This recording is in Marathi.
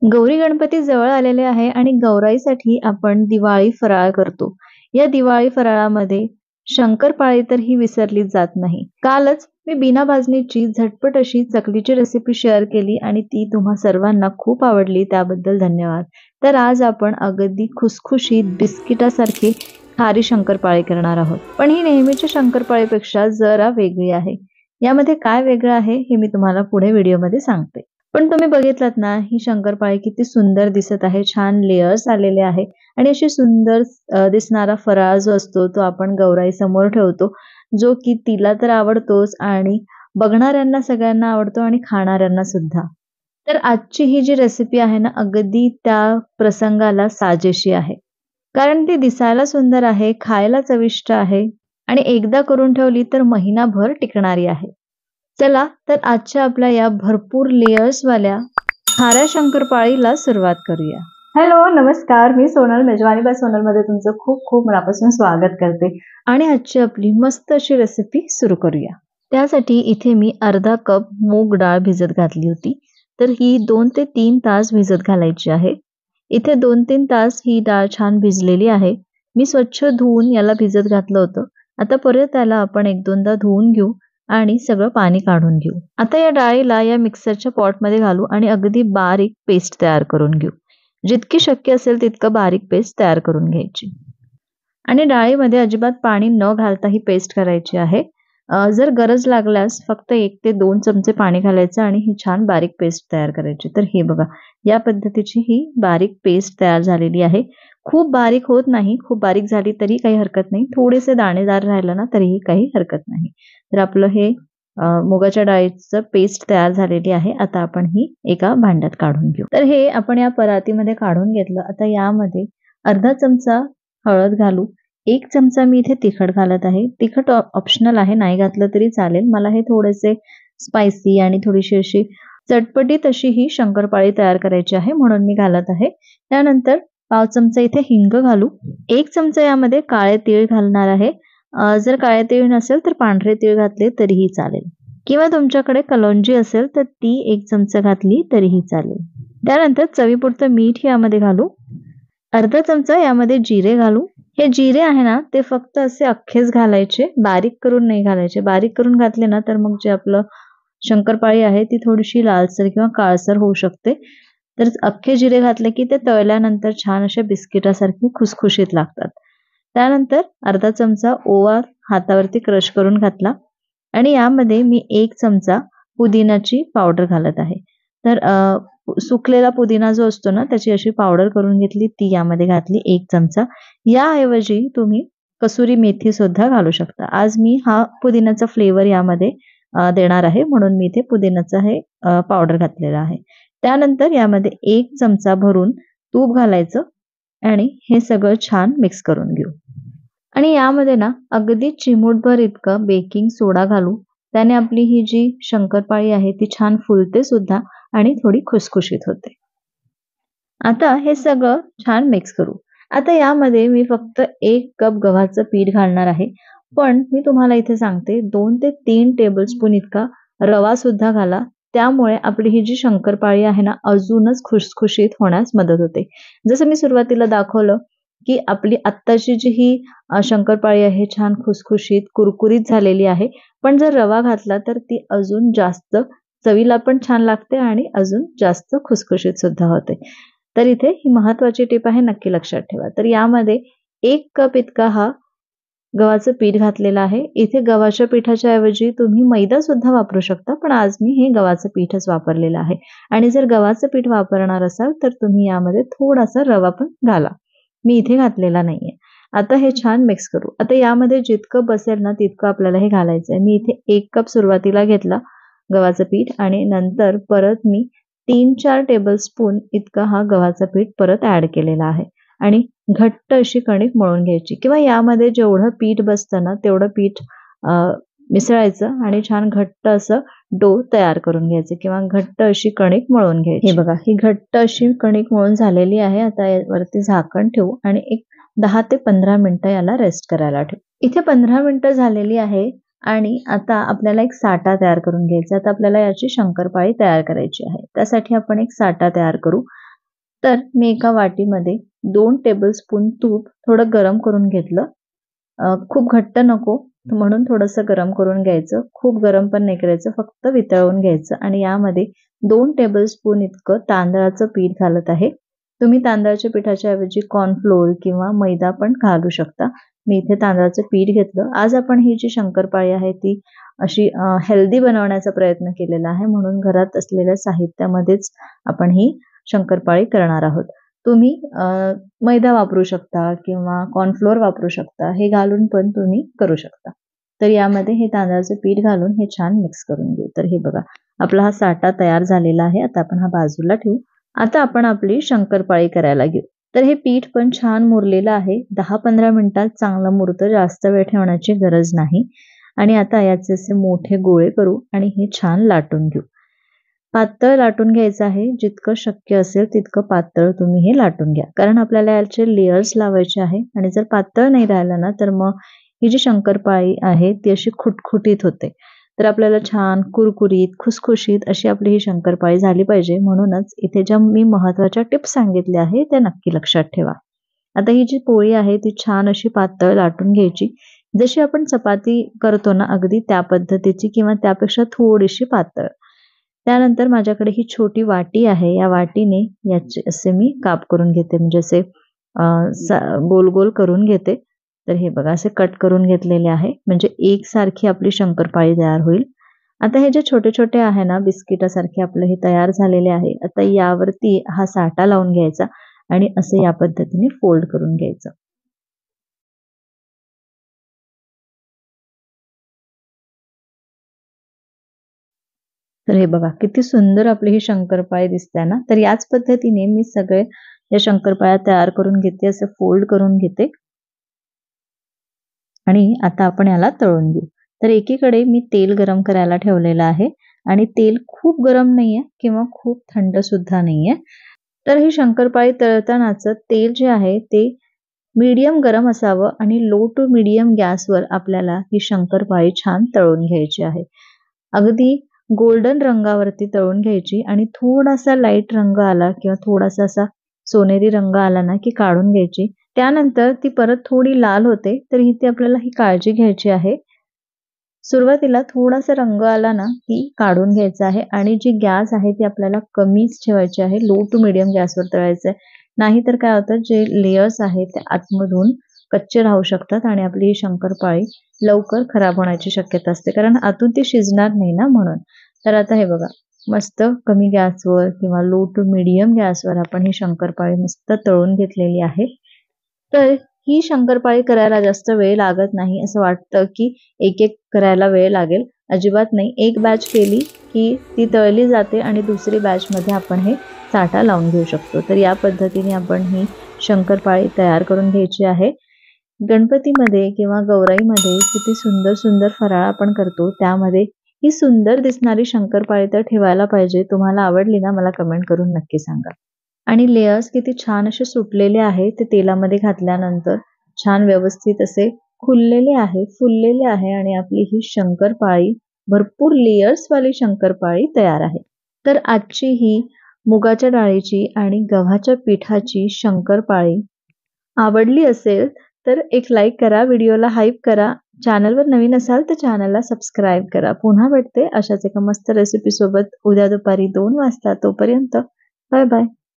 गौरी गणपती जवळ आलेले आहे आणि गौराईसाठी आपण दिवाळी फराळ करतो. या दिवाळी फराळामध्ये शंकरपाळी तर ही विसरलीच जात नाही. कालच मी बिना भाजणीची झटपट अशी चकलीची रेसिपी शेअर केली आणि ती तुम्हा सर्वांना खूप आवडली, त्याबद्दल धन्यवाद. तर आज आपण अगदी खुसखुशीत बिस्किटासारखी खारी शंकरपाळी करणार आहोत. पण ही नेहमीच्या शंकरपाळीपेक्षा जरा वेगळी आहे. यामध्ये काय वेगळं आहे हे मी तुम्हाला पुढे व्हिडिओमध्ये सांगते. पण तुम्ही बघितलात ना, ही शंकरपाळी किती सुंदर दिसत आहे. छान लेयर्स आलेले आहे आणि अशी सुंदर दिसणारा फराळ जो असतो तो आपण गौराई समोर ठेवतो, जो की तिला तर आवडतोच आणि बघणाऱ्यांना सगळ्यांना आवडतो आणि खाणाऱ्यांना सुद्धा. तर आजची ही जी रेसिपी आहे ना, अगदी त्या प्रसंगाला साजेशी आहे. कारण ती दिसायला सुंदर आहे, खायला चविष्ट आहे आणि एकदा करून ठेवली तर महिनाभर टिकणारी आहे. चला तर आजच्या आपल्या या भरपूर लेयर्सवाल्या खाऱ्या शंकरपाळीला सुरुवात करूया. हॅलो, नमस्कार. मी सोनल, मेजवानी बाय सोनलमध्ये तुमचं खूप खूप मनापासून स्वागत करते आणि आजची आपली मस्त अशी रेसिपी सुरू करूया. त्यासाठी इथे मी अर्धा कप मूग डाळ भिजत घातली होती. तर ही 2 ते 3 तास भिजत घालायची आहे. इथे 2-3 तास ही डाळ छान भिजलेली आहे. मी स्वच्छ धुवून याला भिजत घातलं होतं. आता परत त्याला आपण 1-2दा धुवून घेऊ आणि सगळं पाणी काढून घेऊ. आता या डाळीला या मिक्सरच्या पॉटमध्ये घालू आणि अगदी बारीक पेस्ट तयार करून घेऊ. जितकी शक्य असेल तितकं बारीक पेस्ट तयार करून घ्यायची आणि डाळीमध्ये अजिबात पाणी न घालता ही पेस्ट करायची आहे. जर गरज लागल्यास फक्त 1 ते 2 चमचे पाणी घालायचं आणि ही छान बारीक पेस्ट तयार करायची. तर हे बघा, या पद्धतीची ही बारीक पेस्ट तयार झालेली आहे. खूप बारीक होत नाही, खूप बारीक झाली तरी काही हरकत नाही. थोडेसे दाणेदार राहिलं ना तरीही काही हरकत नाही. तर आपलं हे मुगाच्या डाळीचं पेस्ट तयार झालेली आहे. आता आपण ही एका भांड्यात काढून घेऊ. तर हे आपण या परातीमध्ये काढून घेतलं. आता यामध्ये अर्धा चमचा हळद घालू. 1 चमचा मी इथे तिखट घालत आहे. तिखट ऑप्शनल आहे, नाही घातलं तरी चालेल. मला हे थोडेसे स्पायसी आणि थोडीशी अशी चटपटीत अशी ही शंकरपाळी तयार करायची आहे म्हणून मी घालत आहे. त्यानंतर पाव चमचा इथे हिंग घालू. 1 चमचा यामध्ये काळे तीळ घालणार आहे. जर काळे तीळ नसेल तर पांढरे तीळ घातले तरीही चालेल किंवा तुमच्याकडे कलौंजी असेल तर ती 1 चमचा घातली तरीही चालेल. त्यानंतर चवीपुरतं मीठ यामध्ये घालू. अर्धा चमचा यामध्ये जिरे घालू. हे जिरे आहे ना, ते फक्त असे अख्खेच घालायचे, बारीक करून नाही घालायचे. बारीक करून घातले ना तर मग जे आपलं शंकरपाळी आहे ती थोडीशी लालसर किंवा काळसर होऊ शकते. तर अख्खे जिरे घातले की ते तळल्यानंतर छान अशा बिस्किटासारखे खुसखुशीत लागतात. त्यानंतर अर्धा चमचा ओवा हातावरती क्रश करून घातला आणि यामध्ये मी 1 चमचा पुदिनाची पावडर घालत आहे. तर सुकलेला पुदिना जो असतो ना त्याची अशी पावडर करून घेतली, ती यामध्ये घातली 1 चमचा. याऐवजी तुम्ही कसुरी मेथी सुद्धा घालू शकता. आज मी हा पुदिन्याचा फ्लेवर यामध्ये देणार आहे म्हणून मी इथे पुदिन्याचा हे पावडर घातलेला आहे. त्यानंतर यामध्ये 1 चमचा भरून तूप घालायचं आणि हे सगळं छान मिक्स करून घेऊ. आणि यामध्ये ना अगदी चिमूटभर इतकं बेकिंग सोडा घालू. त्याने आपली ही जी शंकरपाळी आहे ती छान फुलते सुद्धा आणि थोडी खुसखुशीत होते. आता हे सगळं छान मिक्स करू. आता यामध्ये मी फक्त 1 कप गव्हाचं पीठ घालणार आहे. पण मी तुम्हाला इथे सांगते 2 ते 3 टेबलस्पून इतका रवा सुद्धा घाला. त्यामुळे आपली ही जी शंकरपाळी आहे ना अजूनच खुसखुशीत होण्यास मदत होते. जसं मी सुरुवातीला दाखवलं की आपली आत्ताची जी ही शंकरपाळी आहे छान खुसखुशीत, कुरकुरीत झालेली आहे. पण जर रवा घातला तर ती अजून जास्त चवीला पण छान लागते आणि अजून जास्त खुसखुशीत सुद्धा होते. तर इथे ही महत्त्वाची टिप आहे, नक्की लक्षात ठेवा. तर यामध्ये 1 कप इतका हा गव्हाचं पीठ घातलेलं आहे. इथे गव्हाच्या पिठाच्या ऐवजी तुम्ही मैदा सुद्धा वापरू शकता, पण आज मी हे गव्हाचं पीठच वापरलेलं आहे. आणि जर गव्हाचं पीठ वापरणार असाल तर तुम्ही यामध्ये थोडासा रवा पण घाला. मी इथे घातलेला नाहीये. आता हे छान मिक्स करू. आता यामध्ये जितकं बसेल ना तितकं आपल्याला हे घालायचं आहे. मी इथे 1 कप सुरुवातीला घेतला गव्हाचं पीठ आणि नंतर परत मी 3-4 टेबलस्पून इतका हा गव्हाचं पीठ परत ॲड केलेला आहे आणि घट्ट अशी कणिक मळून घ्यायची किंवा यामध्ये जेवढं पीठ बसतं ना तेवढं पीठ मिसळायचं आणि छान घट्ट असं डो तयार करून घ्यायचं किंवा घट्ट अशी कणिक मळून घ्यायची. हे बघा, ही घट्ट अशी कणिक मळून झालेली आहे. आता यावरती झाकण ठेवू आणि एक 10 ते 15 मिनिटं याला रेस्ट करायला ठेवू. इथे 15 मिनिटं झालेली आहे आणि आता आपल्याला एक साठा तयार करून घ्यायचा. आता आपल्याला याची शंकरपाळी तयार करायची आहे. त्यासाठी आपण एक साठा तयार करू. तर मी एका वाटीमध्ये 2 टेबलस्पून तूप थोडं गरम करून घेतलं. खूप घट्ट नको म्हणून थोडंसं गरम करून घ्यायचं. खूप गरम पण नाही करायचं, फक्त वितळवून घ्यायचं आणि यामध्ये 2 टेबलस्पून इतकं तांदळाचं पीठ घालत आहे. तुम्ही तांदळाच्या पिठाच्या ऐवजी कॉर्नफ्लोअर किंवा मैदा पण घालू शकता. मी इथे तांदळाचं पीठ घेतलं. आज आपण ही जी शंकरपाळी आहे ती अशी हेल्दी बनवण्याचा प्रयत्न केलेला आहे, म्हणून घरात असलेल्या साहित्यामध्येच आपण ही शंकरपाळी करणार आहोत. तुम्ही मैदा वापरू शकता किंवा कॉर्नफ्लोअर वापरू शकता. हे घालून पण तुम्ही करू शकता. तर यामध्ये हे तांदळाचं पीठ घालून हे छान मिक्स करून घेऊ. तर हे बघा, आपला हा साठा तयार झालेला आहे. आता आपण हा बाजूला ठेवू. आता आपण आपली शंकरपाळी करायला घेऊ. तर हे पीठ पण छान मुरलेलं आहे. 10-15 मिनिटात चांगलं मुरतं. जास्त वेळ ठेवण्याची गरज नाही. आणि आता याचे असे मोठे गोळे करू आणि हे छान लाटून घेऊ. पातळ लाटून घ्यायचं आहे. जितकं शक्य असेल तितकं पातळ तुम्ही हे लाटून घ्या. कारण आपल्याला याचे लेयर्स लावायचे आहे आणि जर पातळ नाही राहिलं ना तर मग ही जी शंकरपाळी आहे ती अशी खुटखुटीत होते. तर आपल्याला छान कुरकुरीत, खुसखुशीत अशी आपली ही शंकरपाळी झाली पाहिजे. म्हणूनच इथे ज्या मी महत्त्वाच्या टिप्स सांगितल्या आहे त्या नक्की लक्षात ठेवा. आता ही जी पोळी आहे ती छान अशी पातळ लाटून घ्यायची. जशी आपण चपाती करतो ना अगदी त्या पद्धतीची किंवा त्यापेक्षा थोडीशी पातळ. त्यानंतर माझ्याकडे ही छोटी वाटी आहे. या वाटीने याचे असे मी काप करून घेते, म्हणजे असे गोल गोल करून घेते. तर हे बघा असे कट करून घेतलेले आहे, म्हणजे एकसारखी आपली शंकरपाळी तयार होईल. आता हे जे छोटे छोटे आहे ना बिस्किटासारखे आपले हे तयार झालेले आहे. आता यावरती हा साठा लावून घ्यायचा आणि असे या पद्धतीने फोल्ड करून घ्यायचं. तर हे बघा किती सुंदर आपली ही शंकरपाळी दिसते ना. तर याच पद्धतीने मी सगळे या शंकरपाळ्या तयार करून घेते, असे फोल्ड करून घेते आणि आता आपण याला तळून घेऊ. तर एकीकडे मी तेल गरम करायला ठेवलेलं आहे आणि तेल खूप गरम नाहीये किंवा खूप थंड सुद्धा नाहीये. तर ही शंकरपाळी तळतानाचं तेल जे आहे ते मीडियम गरम असावं आणि लो टू मीडियम गॅसवर आपल्याला ही शंकरपाळी छान तळून घ्यायची आहे. अगदी गोल्डन रंगावरती तळून घ्यायची आणि थोडासा लाईट रंग आला किंवा थोडासा असा सोनेरी रंग आला ना की काढून घ्यायची. त्यानंतर ती परत थोडी लाल होते, तर इथे आपल्याला ही काळजी घ्यायची आहे. सुरुवातीला थोडासा रंग आला ना की काढून घ्यायचा आहे आणि जी गॅस आहे ती आपल्याला कमीच ठेवायची आहे. लो टू मीडियम गॅसवर तळायचं आहे. नाहीतर काय होतं, जे लेयर्स आहेत ते आतमधून कच्चे राहू शकतात आणि आपली ही शंकरपाळी लवकर खराब होण्याची शक्यता असते, कारण आतून ती शिजणार नाही ना म्हणून. तर आता हे बघा, मस्त कमी गॅसवर किंवा लो टू मीडियम गॅसवर आपण ही शंकरपाळी मस्त तळून घेतलेली आहे. तर ही शंकरपाळी करायला जास्त वेळ लागत नाही. असं वाटतं की एक-एक करायला वेळ लागेल. अजिबात नाही. एक बॅच केली की ती तळली जाते आणि दुसरी बॅचमध्ये आपण हे साठा लावून घेऊ शकतो. तर या पद्धतीने आपण ही शंकरपाळी तयार करून घ्यायची आहे. गणपतीमध्ये किंवा गौराईमध्ये किती सुंदर सुंदर फराळ आपण करतो, त्यामध्ये ही सुंदर दिसणारी शंकरपाळी तर ठेवायला पाहिजे. तुम्हाला आवडली ना मला कमेंट करून नक्की सांगा. आणि लेयर्स किती छान असे सुटलेले आहे ते तेलामध्ये घातल्यानंतर छान व्यवस्थित असे खुललेले आहे, फुललेले आहे आणि आपली ही शंकरपाळी भरपूर लेयर्स वाली शंकरपाळी तयार आहे. तर आजची ही मुगाच्या डाळीची आणि गव्हाच्या पिठाची शंकरपाळी आवडली असेल तर एक लाईक करा, व्हिडिओला हाईप करा. चॅनलवर नवीन असाल तर चॅनलला सबस्क्राईब करा. पुन्हा भेटते अशाच एका मस्त रेसिपी सोबत उद्या दुपारी 2 वाजता. तोपर्यंत बाय बाय.